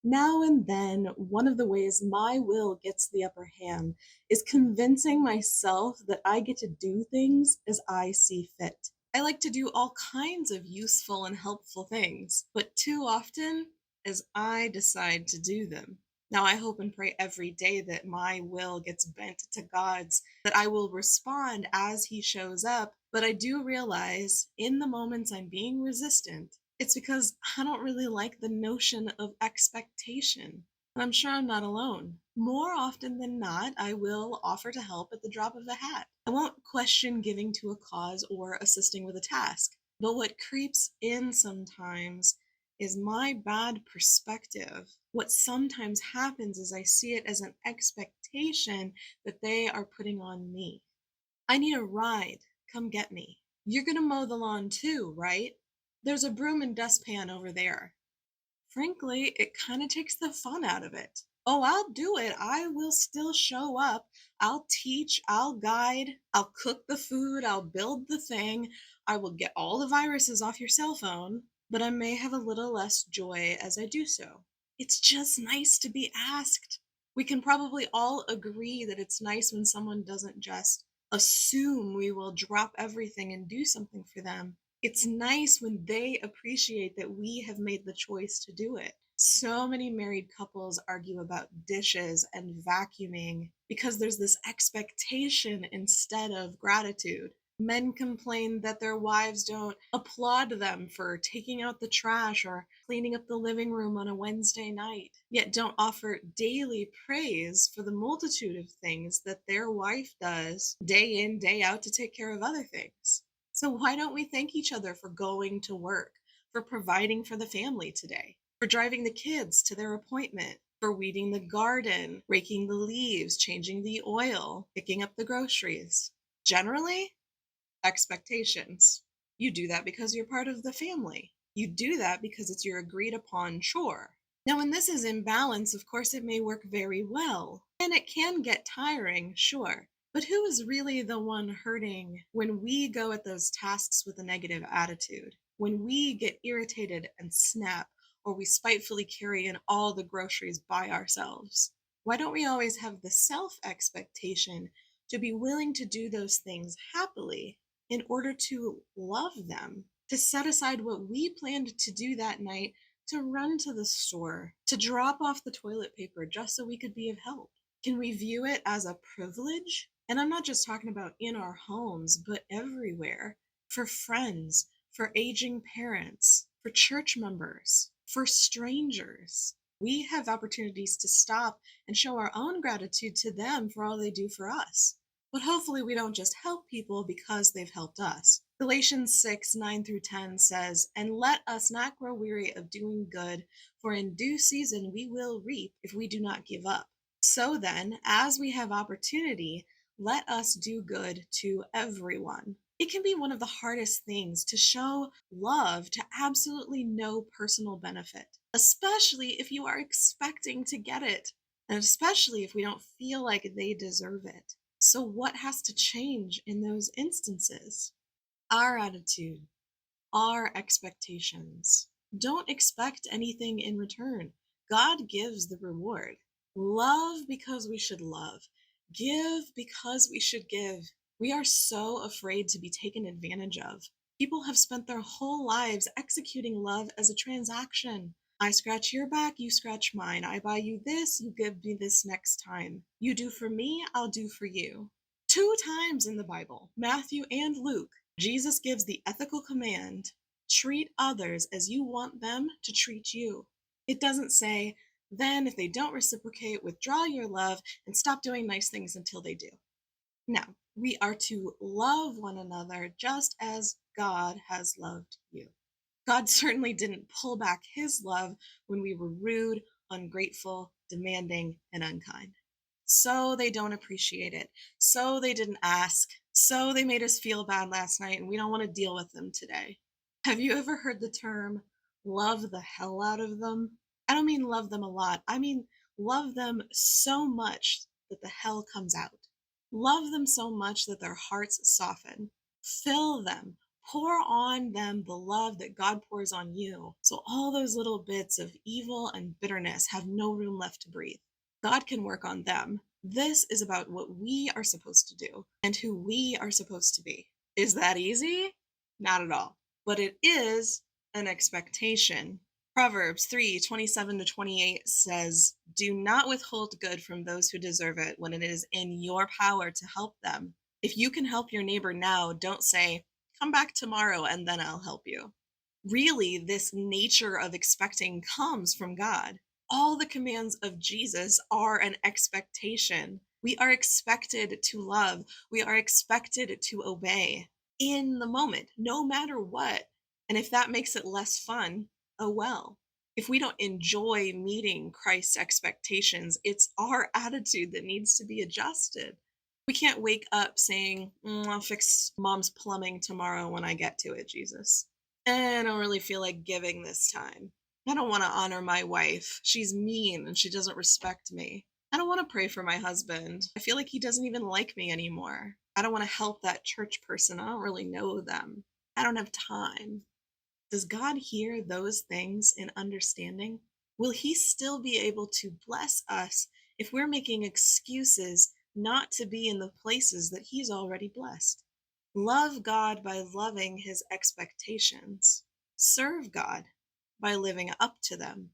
Now and then, one of the ways my will gets the upper hand is convincing myself that I get to do things as I see fit. I like to do all kinds of useful and helpful things, but too often as I decide to do them. Now, I hope and pray every day that my will gets bent to God's, that I will respond as He shows up. But I do realize in the moments I'm being resistant, it's because I don't really like the notion of expectation. And I'm sure I'm not alone. More often than not, I will offer to help at the drop of a hat. I won't question giving to a cause or assisting with a task. But what creeps in sometimes is my bad perspective. What sometimes happens is I see it as an expectation that they are putting on me. I need a ride. Come get me. You're going to mow the lawn too, right? There's a broom and dustpan over there. Frankly, it kind of takes the fun out of it. Oh, I'll do it. I will still show up. I'll teach, I'll guide, I'll cook the food, I'll build the thing. I will get all the viruses off your cell phone, but I may have a little less joy as I do so. It's just nice to be asked. We can probably all agree that it's nice when someone doesn't just assume we will drop everything and do something for them. It's nice when they appreciate that we have made the choice to do it. So many married couples argue about dishes and vacuuming because there's this expectation instead of gratitude. Men complain that their wives don't applaud them for taking out the trash or cleaning up the living room on a Wednesday night, yet don't offer daily praise for the multitude of things that their wife does day in, day out to take care of other things. So, why don't we thank each other for going to work, for providing for the family today, for driving the kids to their appointment, for weeding the garden, raking the leaves, changing the oil, picking up the groceries? Generally, expectations. You do that because you're part of the family. You do that because it's your agreed upon chore. Now, when this is in balance, of course, it may work very well. And it can get tiring, sure. But who is really the one hurting when we go at those tasks with a negative attitude? When we get irritated and snap, or we spitefully carry in all the groceries by ourselves? Why don't we always have the self expectation to be willing to do those things happily in order to love them, to set aside what we planned to do that night, to run to the store, to drop off the toilet paper just so we could be of help? Can we view it as a privilege? And I'm not just talking about in our homes, but everywhere, for friends, for aging parents, for church members, for strangers. We have opportunities to stop and show our own gratitude to them for all they do for us. But hopefully, we don't just help people because they've helped us. Galatians 6 9 through 10 says, "And let us not grow weary of doing good, for in due season we will reap if we do not give up. So then, as we have opportunity, let us do good to everyone." It can be one of the hardest things to show love to absolutely no personal benefit, especially if you are expecting to get it, and especially if we don't feel like they deserve it. So, what has to change in those instances? Our attitude, our expectations. Don't expect anything in return. God gives the reward. Love because we should love. Give because we should give. We are so afraid to be taken advantage of. People have spent their whole lives executing love as a transaction. I scratch your back, you scratch mine. I buy you this, you give me this next time. You do for me, I'll do for you. Two times in the Bible, Matthew and Luke, Jesus gives the ethical command: treat others as you want them to treat you. It doesn't say, then if they don't reciprocate, withdraw your love and stop doing nice things until they do. No, we are to love one another just as God has loved you. God certainly didn't pull back his love when we were rude, ungrateful, demanding, and unkind. So they don't appreciate it. So they didn't ask. So they made us feel bad last night and we don't want to deal with them today. Have you ever heard the term love the hell out of them? I don't mean love them a lot. I mean love them so much that the hell comes out. Love them so much that their hearts soften. Fill them. Pour on them the love that God pours on you. So all those little bits of evil and bitterness have no room left to breathe. God can work on them. This is about what we are supposed to do and who we are supposed to be. Is that easy? Not at all. But it is an expectation. Proverbs 3:27 to 28 says, "Do not withhold good from those who deserve it when it is in your power to help them. If you can help your neighbor now, don't say, 'Come back tomorrow and then I'll help you.'" Really, this nature of expecting comes from God. All the commands of Jesus are an expectation. We are expected to love, we are expected to obey in the moment, no matter what. And if that makes it less fun, oh well. If we don't enjoy meeting Christ's expectations, it's our attitude that needs to be adjusted. We can't wake up saying, I'll fix mom's plumbing tomorrow when I get to it, Jesus. I don't really feel like giving this time. I don't want to honor my wife. She's mean and she doesn't respect me. I don't want to pray for my husband. I feel like he doesn't even like me anymore. I don't want to help that church person. I don't really know them. I don't have time. Does God hear those things in understanding? Will He still be able to bless us if we're making excuses not to be in the places that He's already blessed? Love God by loving His expectations. Serve God by living up to them.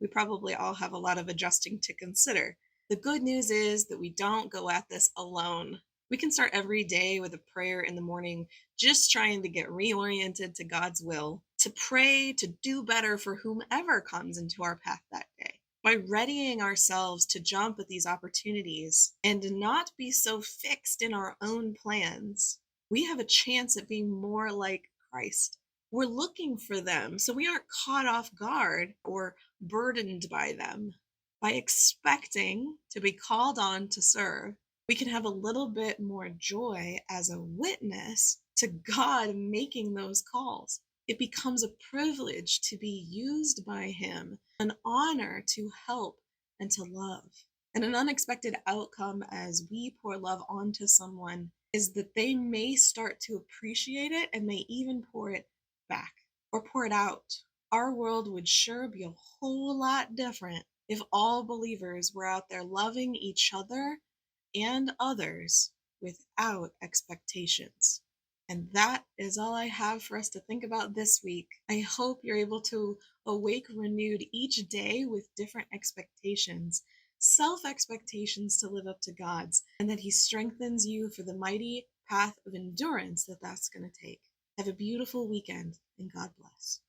We probably all have a lot of adjusting to consider. The good news is that we don't go at this alone. We can start every day with a prayer in the morning, just trying to get reoriented to God's will, to pray, to do better for whomever comes into our path that day. By readying ourselves to jump at these opportunities and not be so fixed in our own plans, we have a chance at being more like Christ. We're looking for them, so we aren't caught off guard or burdened by them. By expecting to be called on to serve, we can have a little bit more joy as a witness to God making those calls. It becomes a privilege to be used by Him, an honor to help and to love. And an unexpected outcome as we pour love onto someone is that they may start to appreciate it and may even pour it back or pour it out. Our world would sure be a whole lot different if all believers were out there loving each other and others without expectations. And that is all I have for us to think about this week. I hope you're able to awake renewed each day with different expectations, self expectations to live up to God's, and that He strengthens you for the mighty path of endurance that that's going to take. Have a beautiful weekend, and God bless.